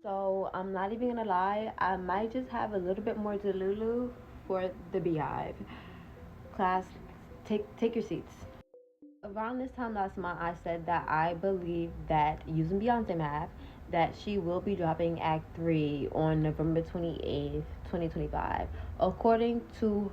So I'm not even gonna lie, I might just have a little bit more Delulu for the Beehive. Class, take your seats. Around this time last month, I said that I believe that using Beyonce math, that she will be dropping Act 3 on November 28th, 2025. According to,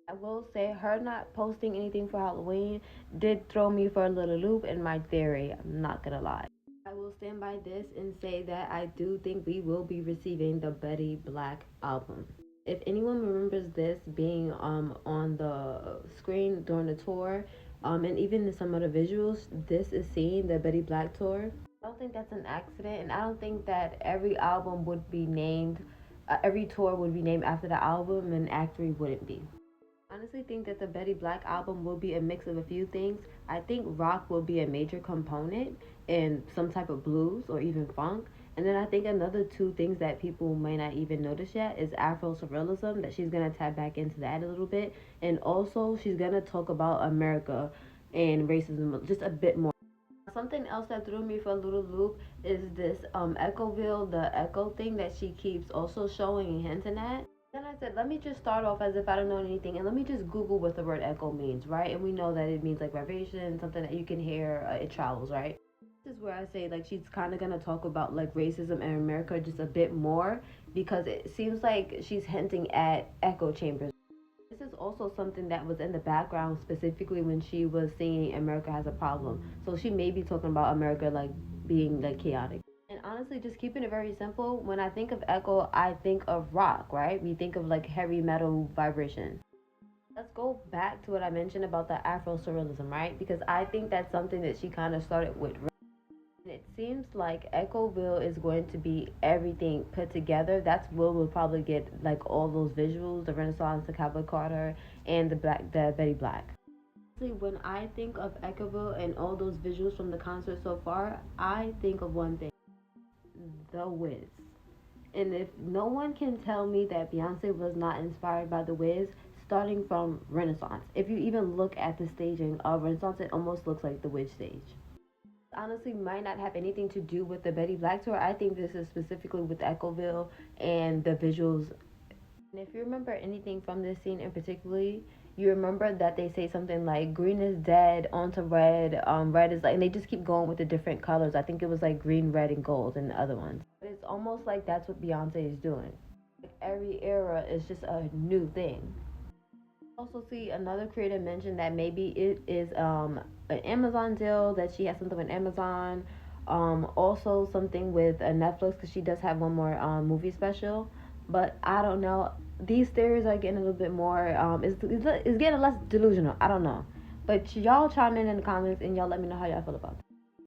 I will say, her not posting anything for Halloween did throw me for a little loop in my theory. I'm not gonna lie. I will stand by this and say that I do think we will be receiving the Betty Black album. If anyone remembers this being on the screen during the tour, and even in some of the visuals, this is seeing the Betty Black tour. I don't think that's an accident, and I don't think that every album would be named, every tour would be named after the album, and Act 3 wouldn't be. I honestly think that the Betty Black album will be a mix of a few things. I think rock will be a major component and some type of blues or even funk. And then I think another two things that people may not even notice yet is Afro surrealism, that she's gonna tap back into that a little bit. And also she's gonna talk about America and racism just a bit more. Something else that threw me for a little loop is this echoville, the echo thing that she keeps also showing and hinting at. Then I said, let me just start off as if I don't know anything, and let me just Google what the word echo means, right? And we know that it means like vibration, something that you can hear, it travels, right? This is where I say like she's kind of gonna talk about like racism in America just a bit more, because it seems like she's hinting at echo chambers. This is also something that was in the background specifically when she was singing America Has a Problem. So she may be talking about America like being like chaotic. And honestly, just keeping it very simple, when I think of echo, I think of rock, right? We think of like heavy metal vibration. Let's go back to what I mentioned about the Afro surrealism, right? Because I think that's something that she kind of started with. And it seems like Echoville is going to be everything put together. That's where we'll probably get like all those visuals, the Renaissance, the Cowboy Carter, and the Betty Black. When I think of Echoville and all those visuals from the concert so far, I think of one thing: The Wiz. And if no one can tell me that Beyonce was not inspired by The Wiz, starting from Renaissance. If you even look at the staging of Renaissance, it almost looks like the Wiz stage. Honestly, might not have anything to do with the Betty Black tour. I think this is specifically with Echoville and the visuals. And if you remember anything from this scene in particularly, you remember that they say something like green is dead onto red, red is like, and they just keep going with the different colors. I think it was like green, red, and gold in the other ones. But it's almost like that's what Beyonce is doing. Like every era is just a new thing. Also see another creator mention that maybe it is an Amazon deal, that she has something with Amazon. Also something with Netflix, because she does have one more movie special. But I don't know. These theories are getting a little bit more. It's getting less delusional. I don't know. But y'all chime in the comments and y'all let me know how y'all feel about it.